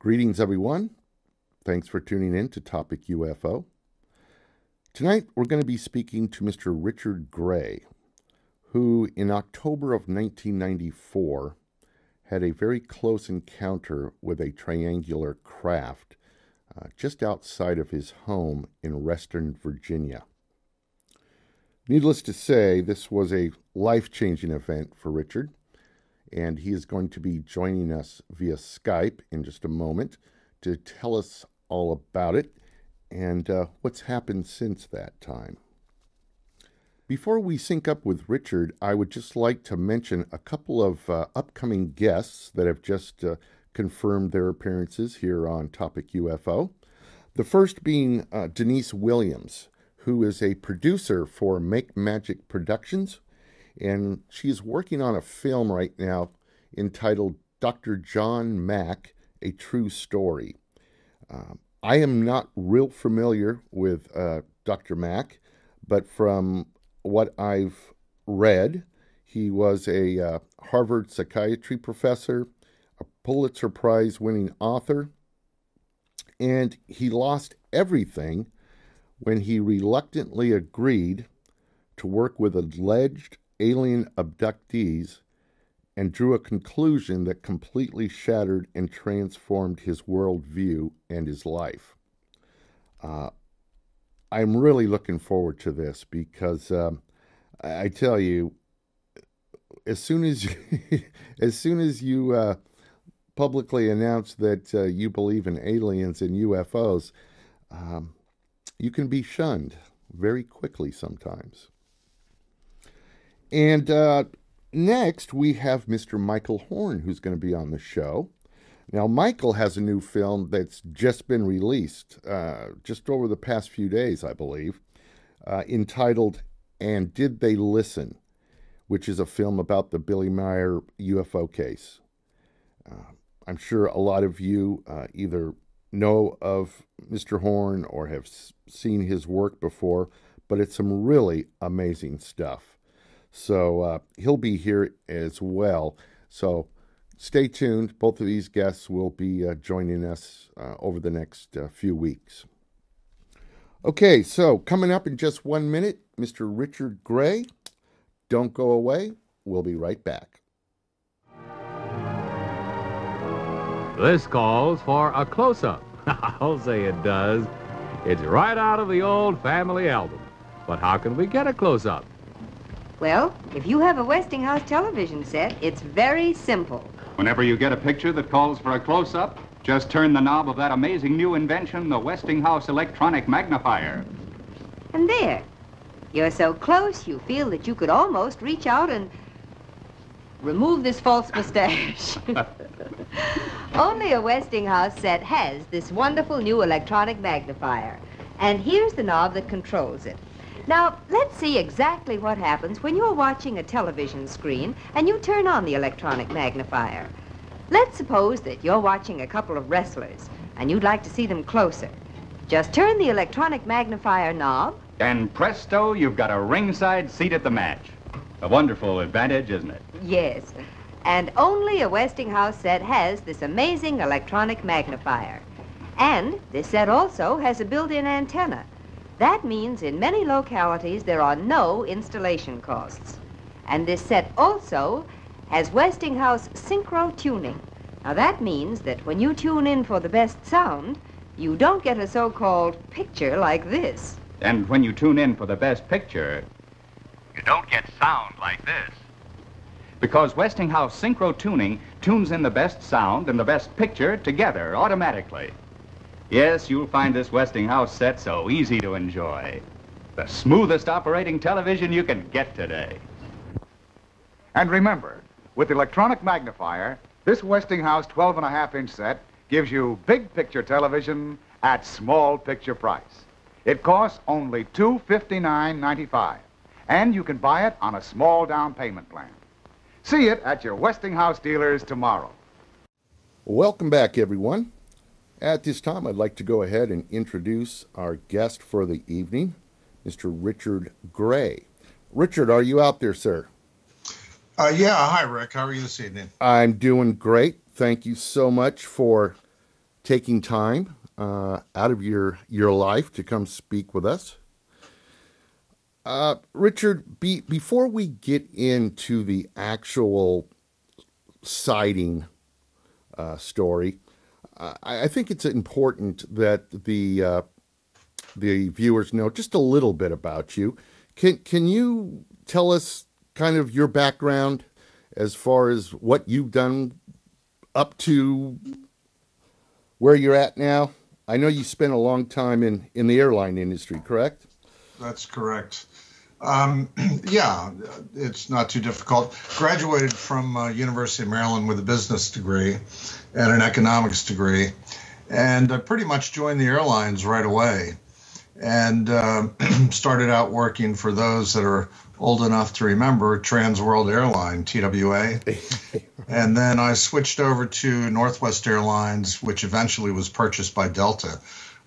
Greetings, everyone. Thanks for tuning in to Topic UFO. Tonight, we're going to be speaking to Mr. Richard Gray, who in October of 1994 had a very close encounter with a triangular craft just outside of his home in Western Virginia. Needless to say, this was a life-changing event for Richard, and he is going to be joining us via Skype in just a moment to tell us all about it and what's happened since that time. Before we sync up with Richard, I would just like to mention a couple of upcoming guests that have just confirmed their appearances here on Topic UFO. The first being Denise Williams, who is a producer for Make Magic Productions, and she's working on a film right now entitled Dr. John Mack, A True Story. I am not real familiar with Dr. Mack, but from what I've read, he was a Harvard psychiatry professor, a Pulitzer Prize-winning author, and he lost everything when he reluctantly agreed to work with alleged alien abductees and drew a conclusion that completely shattered and transformed his worldview and his life. I'm really looking forward to this because I tell you, as soon as you publicly announce that you believe in aliens and UFOs, you can be shunned very quickly sometimes. And next, we have Mr. Michael Horn, who's going to be on the show. Now, Michael has a new film that's just been released, just over the past few days, I believe, entitled And Did They Listen?, which is a film about the Billy Meyer UFO case. I'm sure a lot of you either know of Mr. Horn or have seen his work before, but it's some really amazing stuff. So he'll be here as well. So stay tuned. Both of these guests will be joining us over the next few weeks. Okay, so coming up in just 1 minute, Mr. Richard Gray. Don't go away. We'll be right back. This calls for a close-up. I'll say it does. It's right out of the old family album. But how can we get a close-up? Well, if you have a Westinghouse television set, it's very simple. Whenever you get a picture that calls for a close-up, just turn the knob of that amazing new invention, the Westinghouse electronic magnifier. And there. You're so close, you feel that you could almost reach out and remove this false mustache. Only a Westinghouse set has this wonderful new electronic magnifier. And here's the knob that controls it. Now, let's see exactly what happens when you're watching a television screen and you turn on the electronic magnifier. Let's suppose that you're watching a couple of wrestlers and you'd like to see them closer. Just turn the electronic magnifier knob. And presto, you've got a ringside seat at the match. A wonderful advantage, isn't it? Yes. And only a Westinghouse set has this amazing electronic magnifier. And this set also has a built-in antenna. That means in many localities there are no installation costs. And this set also has Westinghouse synchro tuning. Now that means that when you tune in for the best sound, you don't get a so-called picture like this. And when you tune in for the best picture, you don't get sound like this. Because Westinghouse synchro tuning tunes in the best sound and the best picture together automatically. Yes, you'll find this Westinghouse set so easy to enjoy. The smoothest operating television you can get today. And remember, with the electronic magnifier, this Westinghouse 12.5-inch set gives you big picture television at small picture price. It costs only $259.95, and you can buy it on a small down payment plan. See it at your Westinghouse dealers tomorrow. Welcome back, everyone. At this time, I'd like to go ahead and introduce our guest for the evening, Mr. Richard Gray. Richard, are you out there, sir? Yeah. Hi, Rick. How are you this evening? I'm doing great. Thank you so much for taking time out of your life to come speak with us. Richard, before we get into the actual sighting story, I think it's important that the viewers know just a little bit about you. Can you tell us kind of your background as far as what you've done up to where you're at now? I know you spent a long time in the airline industry, correct? That's correct. Yeah, it's not too difficult. Graduated from University of Maryland with a business degree and an economics degree, and I pretty much joined the airlines right away, and started out working for those that are old enough to remember Trans World Airline, TWA, and then I switched over to Northwest Airlines, which eventually was purchased by Delta.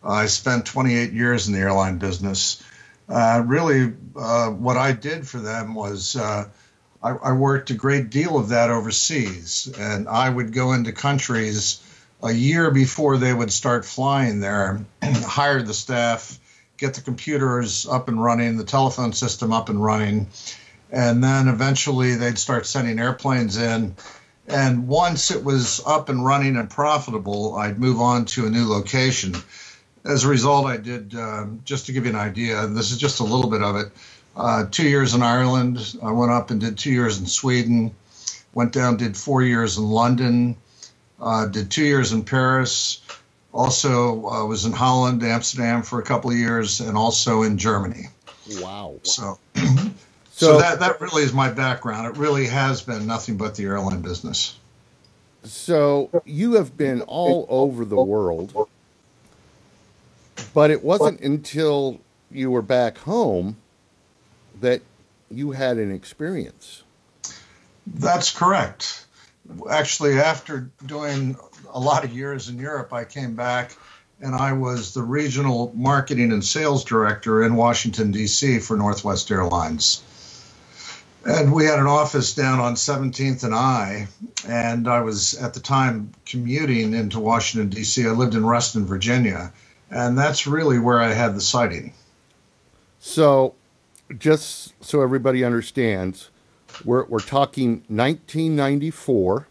I spent 28 years in the airline business. What I did for them was I worked a great deal of that overseas, and I would go into countries a year before they would start flying there, hire the staff, get the computers up and running, the telephone system up and running, and then eventually they'd start sending airplanes in. And once it was up and running and profitable, I'd move on to a new location. As a result, I did, just to give you an idea, and this is just a little bit of it, 2 years in Ireland. I went up and did 2 years in Sweden, went down, did 4 years in London, did 2 years in Paris, also was in Holland, Amsterdam for a couple of years, and also in Germany. Wow. So that really is my background. It really has been nothing but the airline business. So you have been all over the world. But it wasn't until you were back home that you had an experience. That's correct. Actually, after doing a lot of years in Europe, I came back and I was the regional marketing and sales director in Washington, D.C. for Northwest Airlines. And we had an office down on 17th and I, and I was at the time commuting into Washington, D.C. I lived in Reston, Virginia. And that's really where I had the sighting. So, just so everybody understands, we're talking 1994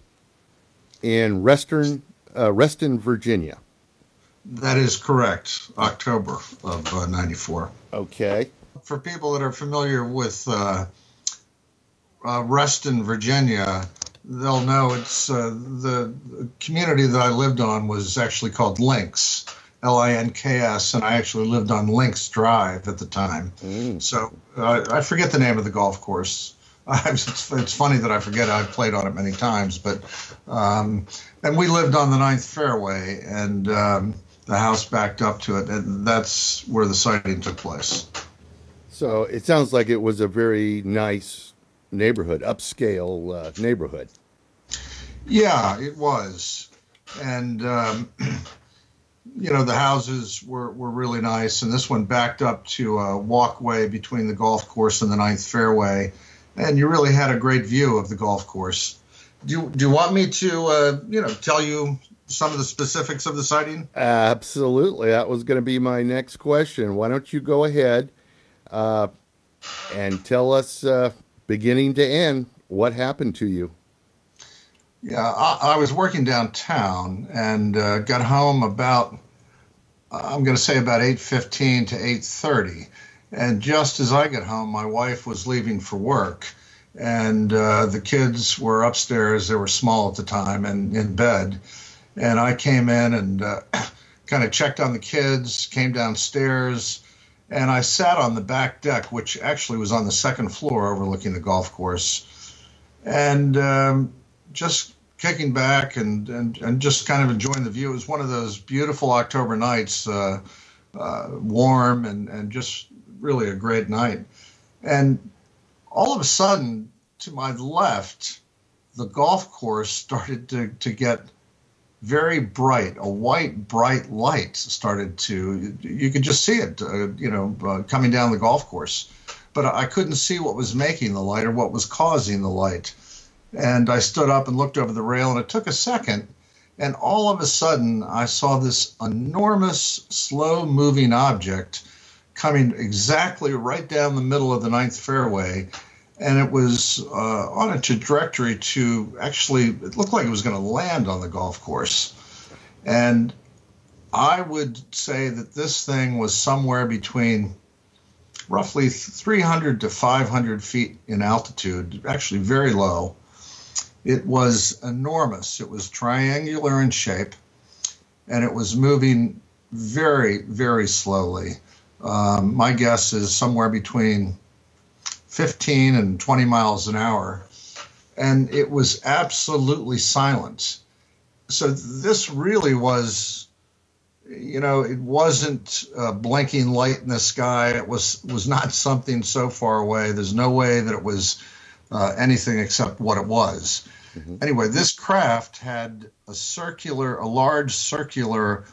in Reston, Virginia. That is correct. October of 94. Okay. For people that are familiar with Reston, Virginia, they'll know it's the community that I lived on was actually called Links. Links, and I actually lived on Links Drive at the time. So I forget the name of the golf course. It's funny that I forget. I've played on it many times, but and we lived on the 9th fairway, and the house backed up to it, and that's where the sighting took place. So it sounds like it was a very nice neighborhood, upscale neighborhood. Yeah, it was, and the houses were really nice, and this one backed up to a walkway between the golf course and the 9th fairway, and you really had a great view of the golf course. Do you want me to, tell you some of the specifics of the sighting? Absolutely. That was going to be my next question. Why don't you go ahead and tell us, beginning to end, what happened to you? Yeah, I was working downtown and got home about, I'm going to say about 8:15 to 8:30. And just as I got home, my wife was leaving for work. And the kids were upstairs. They were small at the time and in bed. And I came in and kind of checked on the kids, came downstairs, and I sat on the back deck, which actually was on the second floor overlooking the golf course. And just kicking back and just kind of enjoying the view. It was one of those beautiful October nights, warm and just really a great night. And all of a sudden, to my left, the golf course started to get very bright. A white, bright light started to, you could just see it, coming down the golf course. But I couldn't see what was making the light or what was causing the light. And I stood up and looked over the rail, and it took a second. And all of a sudden, I saw this enormous, slow-moving object coming exactly right down the middle of the ninth fairway. And it was on a trajectory to actually, it looked like it was going to land on the golf course. And I would say that this thing was somewhere between roughly 300 to 500 feet in altitude, actually very low. It was enormous. It was triangular in shape, and it was moving very, very slowly. My guess is somewhere between 15 and 20 miles an hour, and it was absolutely silent. So this really was, it wasn't a blinking light in the sky. It was not something so far away. There's no way that it was anything except what it was. Mm-hmm. Anyway, this craft had a large circular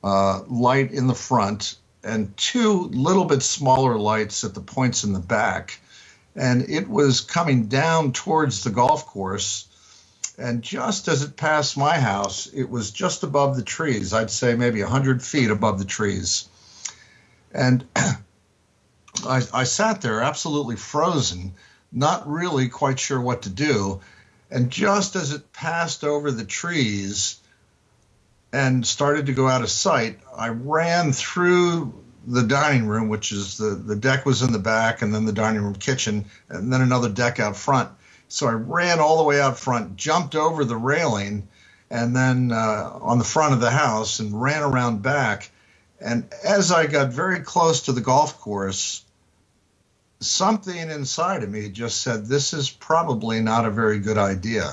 light in the front and two little bit smaller lights at the points in the back. And it was coming down towards the golf course. And just as it passed my house, it was just above the trees. I'd say maybe 100 feet above the trees. And I sat there absolutely frozen, not really quite sure what to do. And just as it passed over the trees and started to go out of sight, I ran through the dining room, which is the deck was in the back, and then the dining room kitchen, and then another deck out front. So I ran all the way out front, jumped over the railing, and then on the front of the house and ran around back. And as I got very close to the golf course, something inside of me just said, this is probably not a very good idea.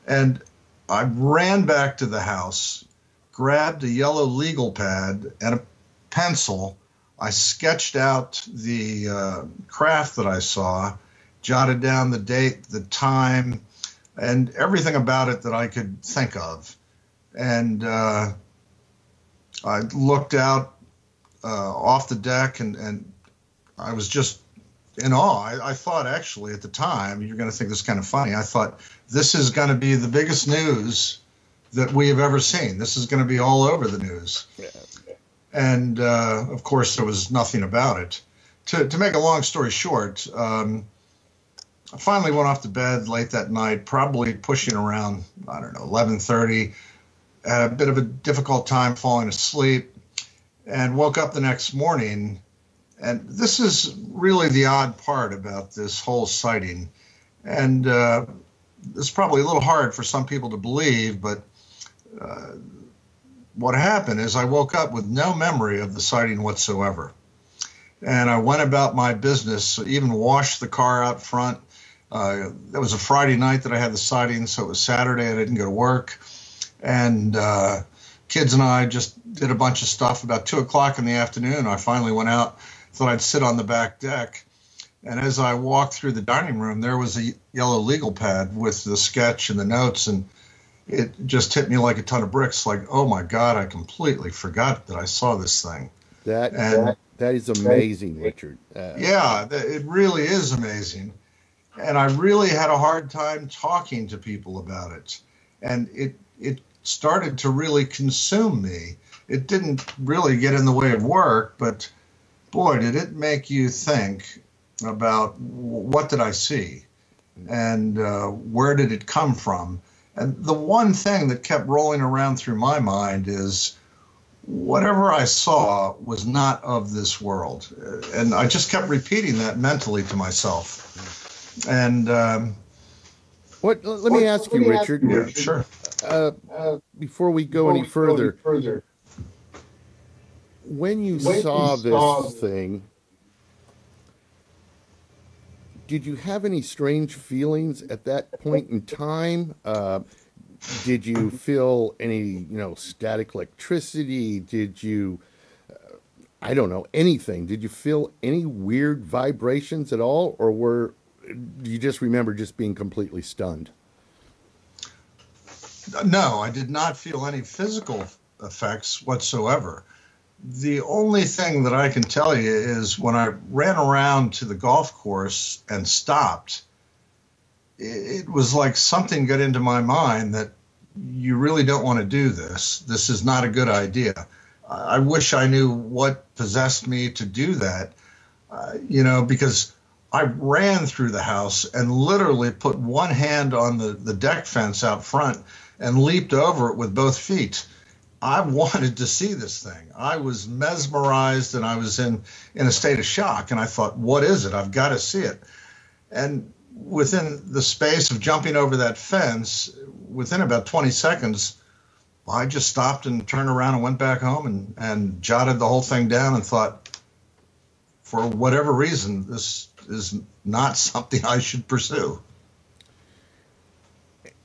And I ran back to the house, grabbed a yellow legal pad and a pencil. I sketched out the craft that I saw, jotted down the date, the time, and everything about it that I could think of. And I looked out off the deck, and I was just in awe. I thought, actually, at the time, you're going to think this is kind of funny, I thought, this is going to be the biggest news that we have ever seen. This is going to be all over the news. Yeah. And, of course, there was nothing about it. To make a long story short, I finally went off to bed late that night, probably pushing around, 11:30. Had a bit of a difficult time falling asleep, and woke up the next morning. And this is really the odd part about this whole sighting. And it's probably a little hard for some people to believe, but what happened is I woke up with no memory of the sighting whatsoever. And I went about my business, even washed the car out front. It was a Friday night that I had the sighting, so it was Saturday. I didn't go to work. And kids and I just did a bunch of stuff. About 2 o'clock in the afternoon, I finally went out, thought I'd sit on the back deck. And as I walked through the dining room, there was a yellow legal pad with the sketch and the notes, and it just hit me like a ton of bricks, like, oh, my God, I completely forgot that I saw this thing. That is amazing, Richard. Yeah, it really is amazing. And I really had a hard time talking to people about it. And it started to really consume me. It didn't really get in the way of work, but, boy, did it make you think about what did I see and where did it come from. And the one thing that kept rolling around through my mind is whatever I saw was not of this world. And I just kept repeating that mentally to myself. And let me ask you, Richard. Yeah, sure. Before we go any further, when you saw this thing, did you have any strange feelings at that point in time? Did you feel any, static electricity? Did you, anything? Did you feel any weird vibrations at all? Or do you just remember just being completely stunned? No, I did not feel any physical effects whatsoever. The only thing that I can tell you is when I ran around to the golf course and stopped, it was like something got into my mind that you really don't want to do this. This is not a good idea. I wish I knew what possessed me to do that, because I ran through the house and literally put one hand on the deck fence out front and leaped over it with both feet. I wanted to see this thing. I was mesmerized and I was in a state of shock. And I thought, what is it? I've got to see it. And within the space of jumping over that fence, within about 20 seconds, I just stopped and turned around and went back home and jotted the whole thing down and thought, for whatever reason, this is not something I should pursue.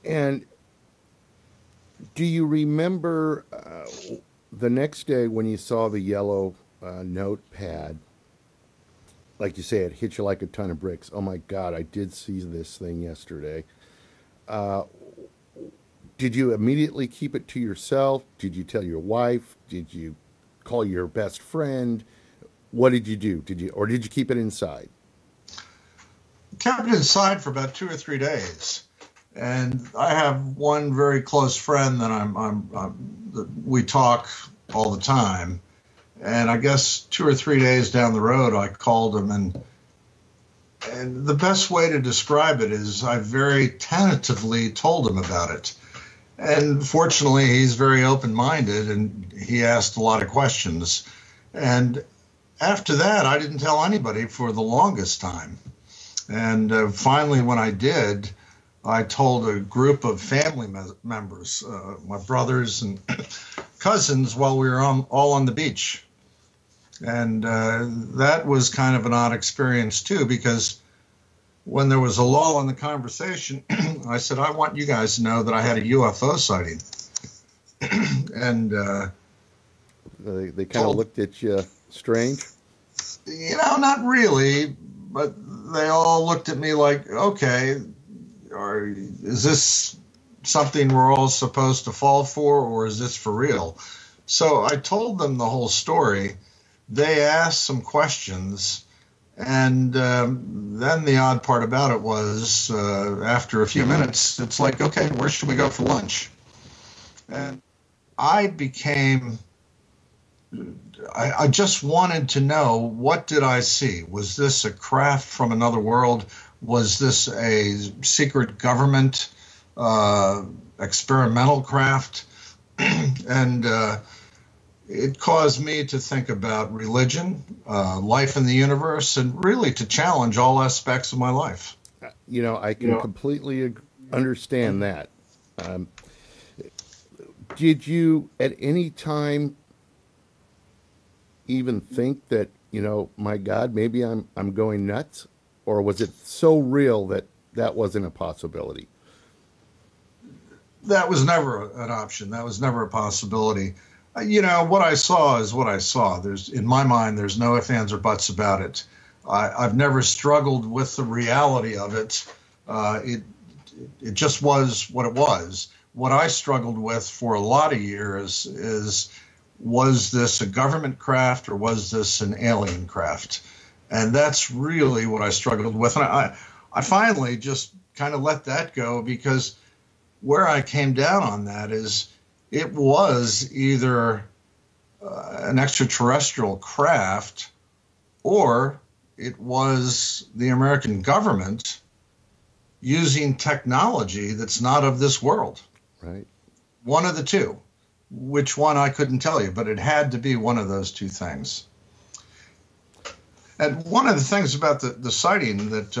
And do you remember the next day when you saw the yellow notepad? Like you say, it hit you like a ton of bricks. Oh my God, I did see this thing yesterday. Did you immediately keep it to yourself? Did you tell your wife? Did you call your best friend? What did you do? Did you keep it inside? Kept it inside for about 2 or 3 days. And I have one very close friend that we talk all the time. And I guess 2 or 3 days down the road, I called him, and the best way to describe it is I very tentatively told him about it. And fortunately, he's very open-minded, and he asked a lot of questions. And after that, I didn't tell anybody for the longest time. And finally, when I did, I told a group of family members, my brothers and cousins, while we were all on the beach. And that was kind of an odd experience, too, because when there was a lull in the conversation, I said, I want you guys to know that I had a UFO sighting. And they kind of looked at you strange? Not really, but they all looked at me like, okay, is this something we're all supposed to fall for, or is this for real? So I told them the whole story. They asked some questions, and then the odd part about it was after a few minutes, it's like, okay, where should we go for lunch? And I just wanted to know, what did I see? Was this a craft from another world? Was this a secret government experimental craft? And it caused me to think about religion, life in the universe, and really to challenge all aspects of my life. I can completely understand that. Did you at any time even think that, my God, maybe I'm going nuts? Or was it so real that wasn't a possibility? That was never an option. That was never a possibility. What I saw is what I saw. In my mind, there's no ifs, ands, or buts about it. I've never struggled with the reality of it. It just was what it was. What I struggled with for a lot of years is, was this a government craft or was this an alien craft? And that's really what I struggled with. And I finally just kind of let that go, because where I came down on that is it was either an extraterrestrial craft or it was the American government using technology that's not of this world. Right. One of the two. Which one, I couldn't tell you, but it had to be one of those two things. And one of the things about the sighting that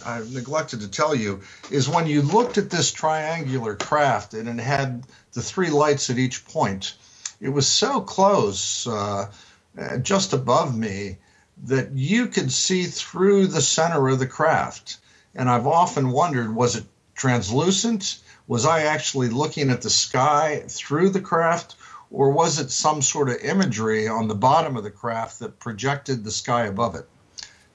I neglected to tell you is when you looked at this triangular craft and it had the 3 lights at each point, it was so close, just above me, that you could see through the center of the craft. And I've often wondered, was it translucent? Was I actually looking at the sky through the craft? Or was it some sort of imagery on the bottom of the craft that projected the sky above it?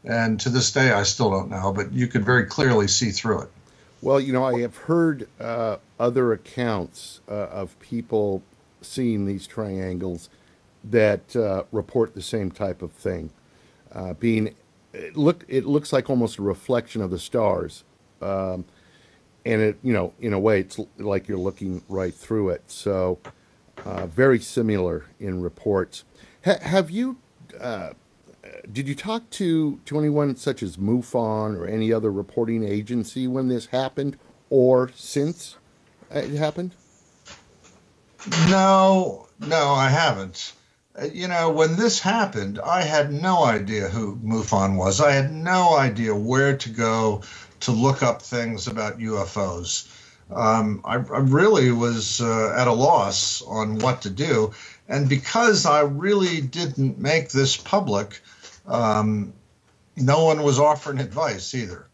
And to this day, I still don't know, but you could very clearly see through it. Well, I have heard other accounts of people seeing these triangles that report the same type of thing. It looks like almost a reflection of the stars. and it, in a way, it's like you're looking right through it. So, very similar in reports. Have you? Did you talk to anyone such as MUFON or any other reporting agency when this happened, or since it happened? No, I haven't. When this happened, I had no idea who MUFON was. I had no idea where to go to look up things about UFOs. I really was at a loss on what to do. And because I really didn't make this public, no one was offering advice either.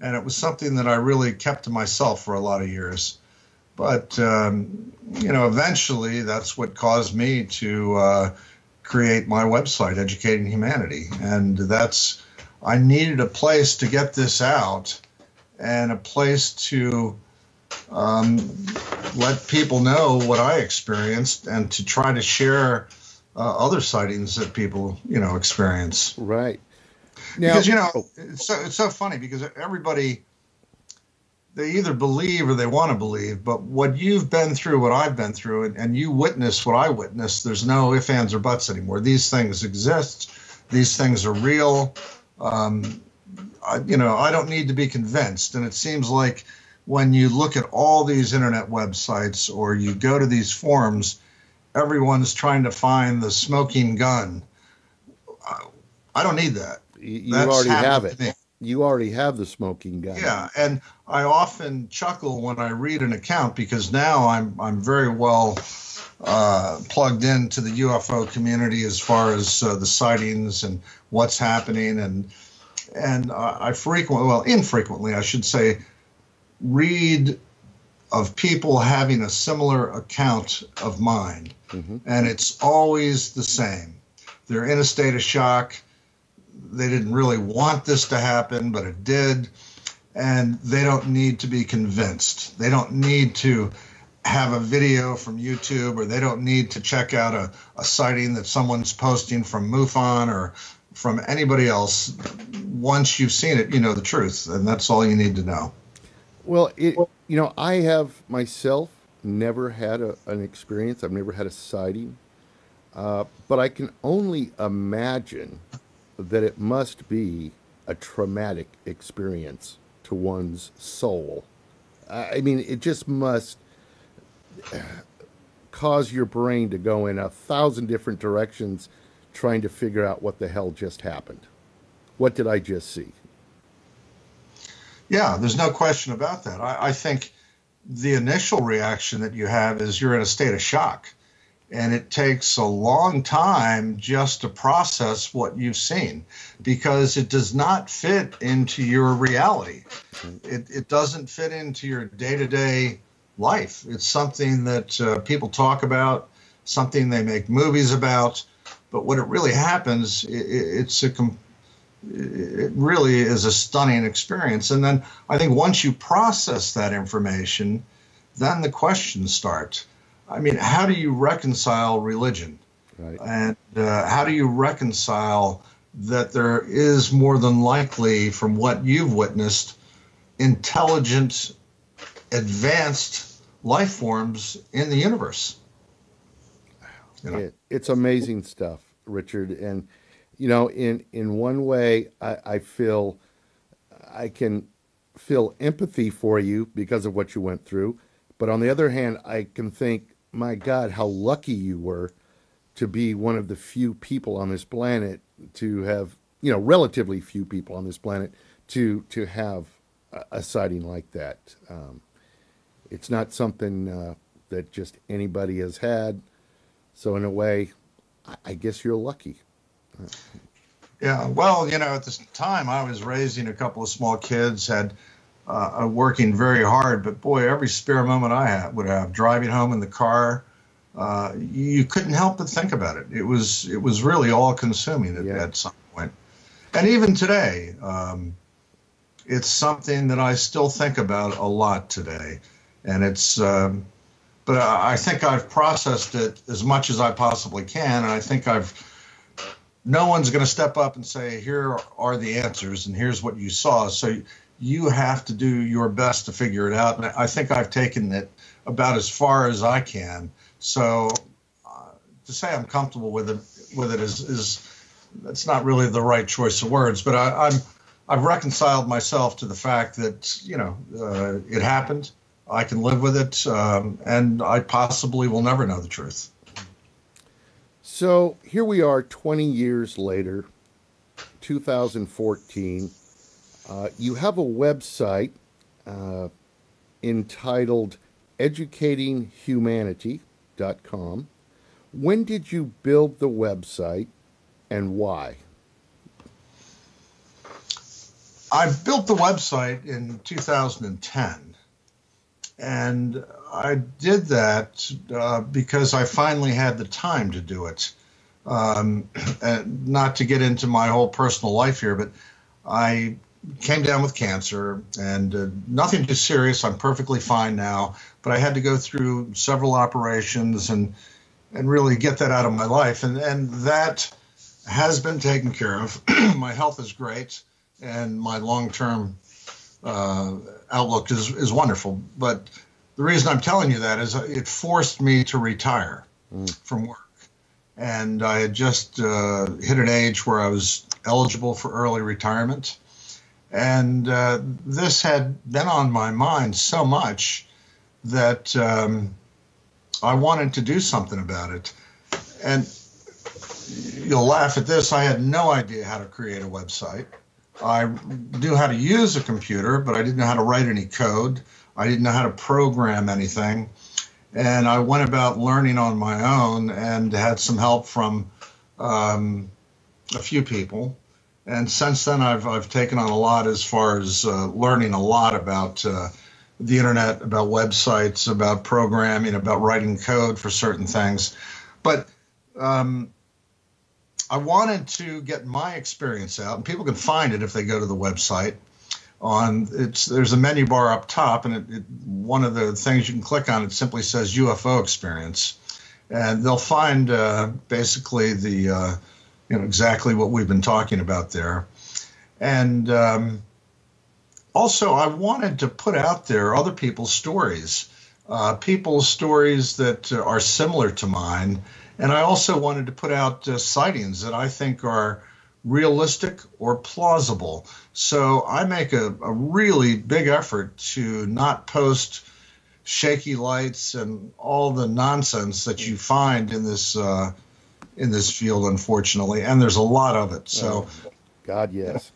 And it was something that I really kept to myself for a lot of years. But, eventually that's what caused me to create my website, Educating Humanity. And I needed a place to get this out and a place to let people know what I experienced and to try to share other sightings that people, experience. Right. Now, because, it's so funny because everybody, they either believe or they want to believe, but what you've been through, what I've been through, and you witnessed what I witnessed, there's no ifs, ands, or buts anymore. These things exist. These things are real. I don't need to be convinced. And it seems like when you look at all these internet websites or you go to these forums, everyone's trying to find the smoking gun. I don't need that. You already have it. You already have the smoking gun. Yeah, and I often chuckle when I read an account because now I'm very well plugged into the UFO community as far as the sightings and what's happening, and I infrequently, I should say, read of people having a similar account of mine, and it's always the same. They're in a state of shock. They didn't really want this to happen, but it did. And they don't need to be convinced. They don't need to have a video from YouTube, or they don't need to check out a sighting that someone's posting from MUFON or from anybody else. Once you've seen it, you know the truth, and that's all you need to know. Well, I have myself never had an experience. I've never had a sighting. But I can only imagine that it must be a traumatic experience to one's soul. I mean, it just must cause your brain to go in 1,000 different directions trying to figure out what the hell just happened. What did I just see? Yeah, there's no question about that. I think the initial reaction that you have is you're in a state of shock. And it takes a long time just to process what you've seen because it does not fit into your reality. It doesn't fit into your day-to-day life. It's something that people talk about, something they make movies about. But when it really happens, it really is a stunning experience. And then I think once you process that information, then the questions start. I mean, how do you reconcile religion? Right. And how do you reconcile that there is more than likely, from what you've witnessed, intelligent, advanced life forms in the universe? It's amazing stuff, Richard. And, in one way, I feel I can feel empathy for you because of what you went through. But on the other hand, I can think, my God, how lucky you were to be one of the few people on this planet to have, relatively few people on this planet to have a sighting like that. It's not something that just anybody has had. So in a way, I guess you're lucky. Yeah, well, at this time I was raising a couple of small kids, had working very hard, but boy, every spare moment I would have driving home in the car, you couldn't help but think about it. It was really all consuming at some point. And even today, it's something that I still think about a lot today. And but I think I've processed it as much as I possibly can. And I think no one's going to step up and say, here are the answers and here's what you saw. So you have to do your best to figure it out. And I think I've taken it about as far as I can. So to say I'm comfortable with it is that's not really the right choice of words. But I've reconciled myself to the fact that it happened. I can live with it, and I possibly will never know the truth. So here we are 20 years later, 2014. You have a website entitled educatinghumanity.com. When did you build the website and why? I built the website in 2010. And I did that because I finally had the time to do it. And not to get into my whole personal life here, but I came down with cancer, and nothing too serious. I'm perfectly fine now, but I had to go through several operations and really get that out of my life. And that has been taken care of. My health is great, and my long-term outlook is wonderful. But the reason I'm telling you that is it forced me to retire from work. And I had just hit an age where I was eligible for early retirement. And this had been on my mind so much that I wanted to do something about it. And you'll laugh at this. I had no idea how to create a website. I knew how to use a computer, but I didn't know how to write any code. I didn't know how to program anything. And I went about learning on my own and had some help from a few people. And since then, I've taken on a lot as far as learning a lot about the internet, about websites, about programming, about writing code for certain things. But I wanted to get my experience out, and people can find it if they go to the website. There's a menu bar up top, and one of the things you can click on, it simply says UFO experience, and they'll find basically the exactly what we've been talking about there. And also, I wanted to put out there other people's stories that are similar to mine. And I also wanted to put out sightings that I think are realistic or plausible. So I make a really big effort to not post shaky lights and all the nonsense that you find in this field, unfortunately. And there's a lot of it. So, God, yes.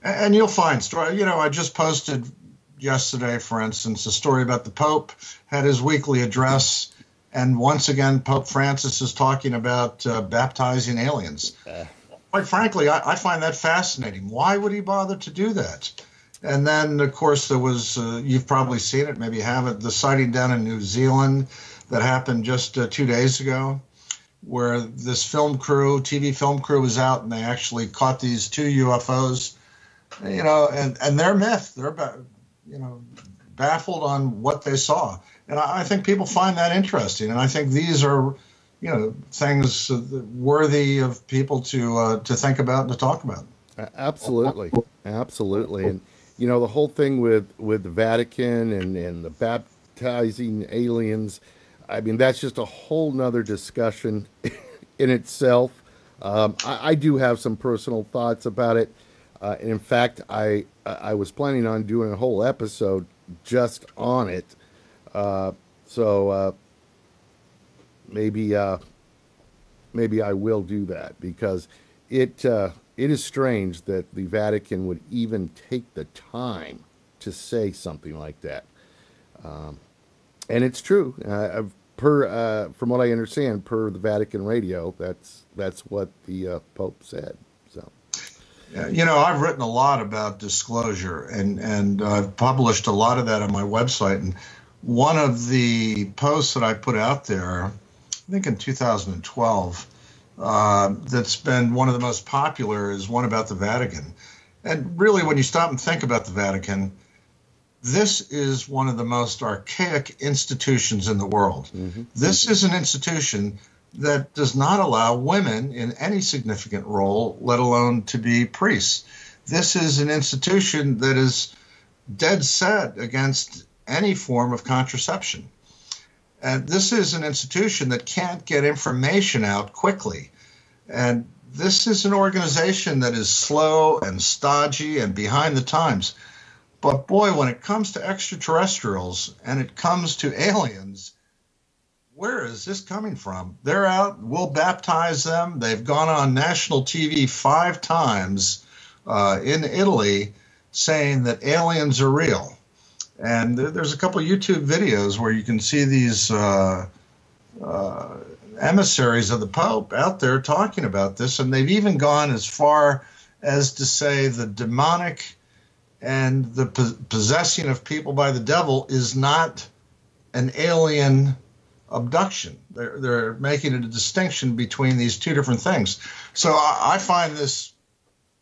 And you'll find story. I just posted yesterday, for instance, a story about the Pope had his weekly address. And once again, Pope Francis is talking about baptizing aliens. Quite frankly, I find that fascinating. Why would he bother to do that? And then, of course, there was, you've probably seen it, maybe you haven't, the sighting down in New Zealand that happened just 2 days ago, where this TV film crew was out, and they actually caught these 2 UFOs, and they're myth. They're, baffled on what they saw. And I think people find that interesting. And I think these are, things worthy of people to think about and to talk about. Absolutely. Absolutely. And, the whole thing with the Vatican and the baptizing aliens, I mean, that's just a whole nother discussion in itself. I do have some personal thoughts about it. And in fact, I was planning on doing a whole episode just on it. So maybe I will do that, because it is strange that the Vatican would even take the time to say something like that. And it's true. From what I understand, per the Vatican radio, that's what the Pope said. So. I've written a lot about disclosure, and I've published a lot of that on my website. And one of the posts that I put out there, I think in 2012, that's been one of the most popular is one about the Vatican. And really, when you stop and think about the Vatican, this is one of the most archaic institutions in the world. Mm-hmm. This is an institution that does not allow women in any significant role, let alone to be priests. this is an institution that is dead set against any form of contraception. And this is an institution that can't get information out quickly. And this is an organization that is slow and stodgy and behind the times. But boy, when it comes to extraterrestrials and it comes to aliens, where is this coming from? They're out, we'll baptize them. They've gone on national TV 5 times in Italy saying that aliens are real. And there's a couple of YouTube videos where you can see these emissaries of the Pope out there talking about this. And they've even gone as far as to say the demonic and the possessing of people by the devil is not an alien abduction. They're making a distinction between these two different things. So I find this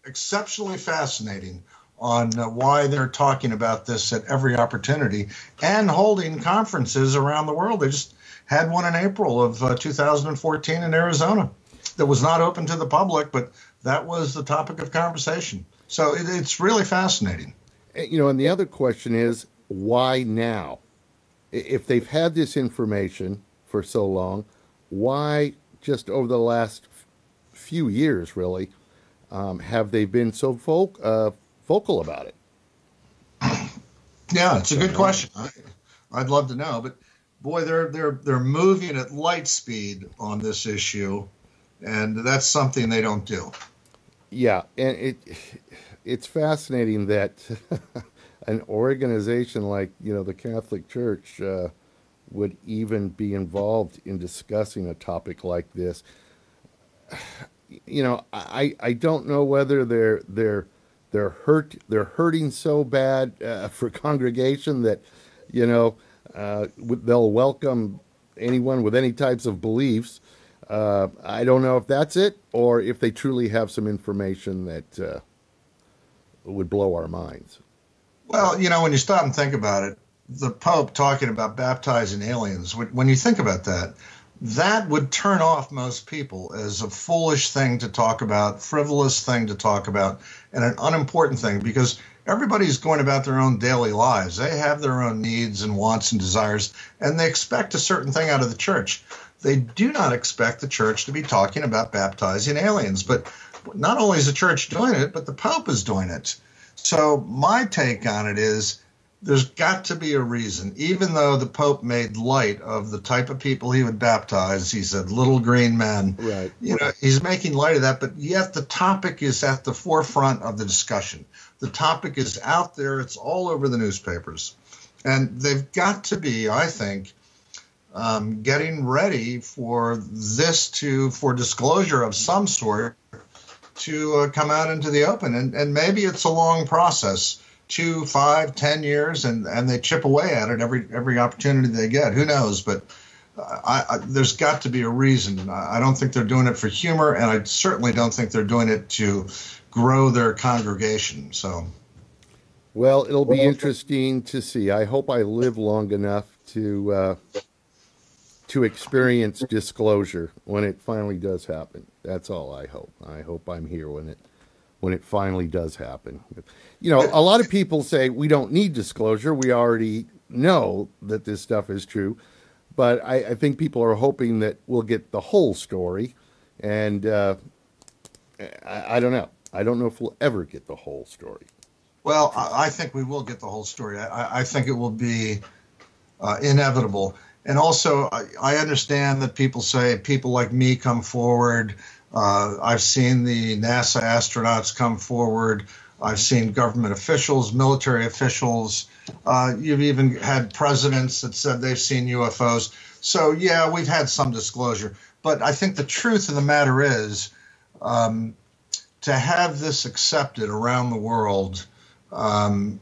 exceptionally fascinating on why they're talking about this at every opportunity and holding conferences around the world. They just had one in April of 2014 in Arizona that was not open to the public, but that was the topic of conversation. So it's really fascinating. And the other question is, why now? If they've had this information for so long, why just over the last few years, really, have they been so vocal about it? Yeah, it's a good question. I'd love to know, but boy, they're moving at light speed on this issue, and that's something they don't do. Yeah, and it's fascinating that an organization like the Catholic Church would even be involved in discussing a topic like this. I don't know whether they're hurting so bad for congregation that they'll welcome anyone with any types of beliefs. I don't know if that's it, or if they truly have some information that would blow our minds. Well, when you stop and think about it, the Pope talking about baptizing aliens, when you think about that, that would turn off most people as a foolish thing to talk about, frivolous thing to talk about, and an unimportant thing, because everybody's going about their own daily lives. They have their own needs and wants and desires, and they expect a certain thing out of the church. They do not expect the church to be talking about baptizing aliens. But not only is the church doing it, but the Pope is doing it. So my take on it is there's got to be a reason. Even though the Pope made light of the type of people he would baptize, he said little green men. Right. He's making light of that, but yet the topic is at the forefront of the discussion. The topic is out there. It's all over the newspapers. And they've got to be, I think, getting ready for this for disclosure of some sort to come out into the open. And maybe it's a long process, 2, 5, 10 years, and they chip away at it every opportunity they get. Who knows? But there's got to be a reason. I don't think they're doing it for humor, and I certainly don't think they're doing it to grow their congregation. So, well, it'll be interesting to see. I hope I live long enough to experience disclosure when it finally does happen. That's all I hope. I hope I'm here when it finally does happen. A lot of people say we don't need disclosure. We already know that this stuff is true. But I think people are hoping that we'll get the whole story. And I don't know. I don't know if we'll ever get the whole story. Well, I think we will get the whole story. I think it will be inevitable. And also, I understand that people say people like me come forward. I've seen the NASA astronauts come forward. I've seen government officials, military officials. You've even had presidents that said they've seen UFOs. So, yeah, we've had some disclosure. But I think the truth of the matter is to have this accepted around the world,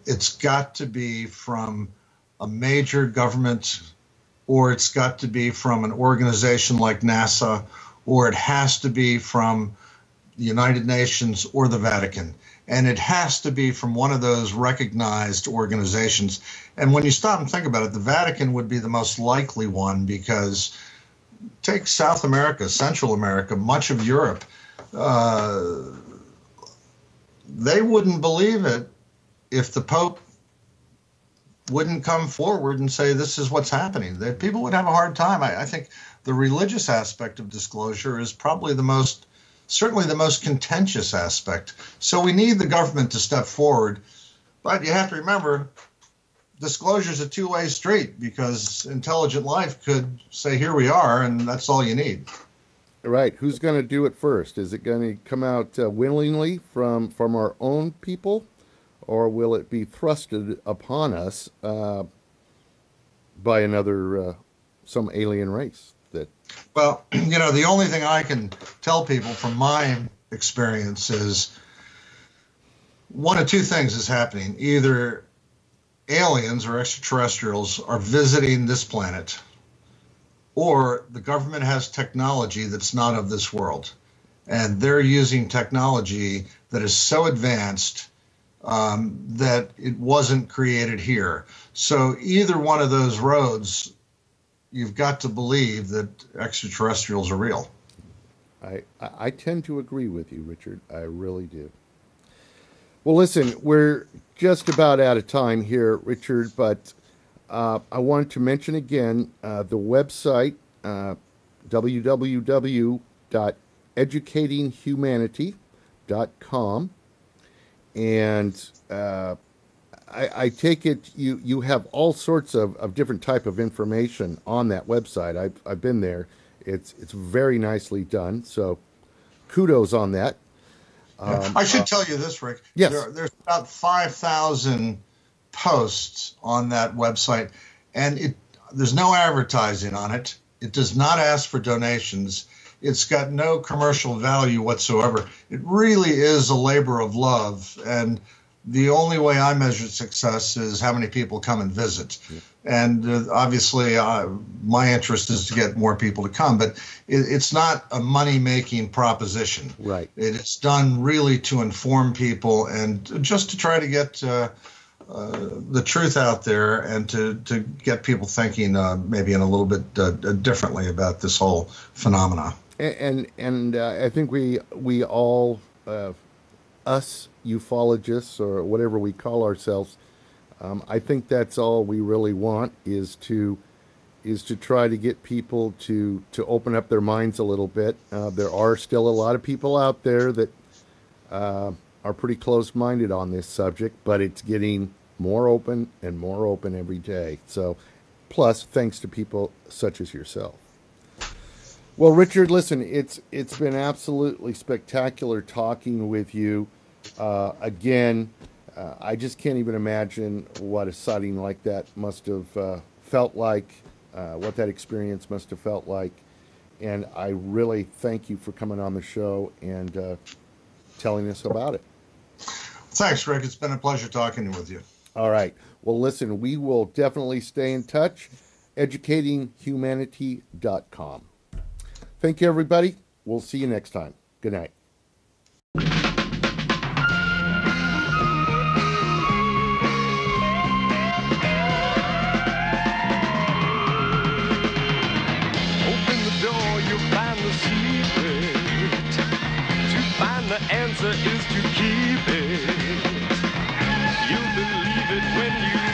it's got to be from a major government, or it's got to be from an organization like NASA, or it has to be from the United Nations or the Vatican. And it has to be from one of those recognized organizations. And when you stop and think about it, the Vatican would be the most likely one, because take South America, Central America, much of Europe, they wouldn't believe it if the Pope wouldn't come forward and say this is what's happening. That people would have a hard time. I think the religious aspect of disclosure is probably certainly the most contentious aspect. So we need the government to step forward. But you have to remember, disclosure is a two-way street, because intelligent life could say, here we are, and that's all you need. Right. Who's going to do it first? Is it going to come out willingly from our own people, or will it be thrusted upon us by another, some alien race? Well, the only thing I can tell people from my experience is one of two things is happening. Either aliens or extraterrestrials are visiting this planet, or the government has technology that's not of this world. And they're using technology that is so advanced that it wasn't created here. So either one of those roads, you've got to believe that extraterrestrials are real. I tend to agree with you, Richard. I really do. Well, listen, we're just about out of time here, Richard, but I wanted to mention again the website, www.educatinghumanity.com. And I take it you have all sorts of different type of information on that website. I've been there. It's very nicely done. So kudos on that. I should tell you this, Rick. Yes. There's about 5,000 posts on that website, and there's no advertising on it. It does not ask for donations. It's got no commercial value whatsoever. It really is a labor of love, and the only way I measure success is how many people come and visit. Yeah. And obviously, my interest is to get more people to come, but it's not a money-making proposition. Right. It's done really to inform people and just to try to get the truth out there and to get people thinking maybe in a little bit differently about this whole phenomena. And I think we all, us ufologists or whatever we call ourselves, I think that's all we really want is to try to get people to open up their minds a little bit. There are still a lot of people out there that are pretty close-minded on this subject, but it's getting more open and more open every day. So, plus, thanks to people such as yourself. Well, Richard, listen, it's been absolutely spectacular talking with you. Again, I just can't even imagine what a sighting like that must have felt like, what that experience must have felt like. And I really thank you for coming on the show and telling us about it. Thanks, Rick. It's been a pleasure talking with you. All right. Well, listen, we will definitely stay in touch. Educatinghumanity.com. Thank you, everybody. We'll see you next time. Good night. Open the door, you'll find the secret. To find the answer is to keep it. You'll believe it when you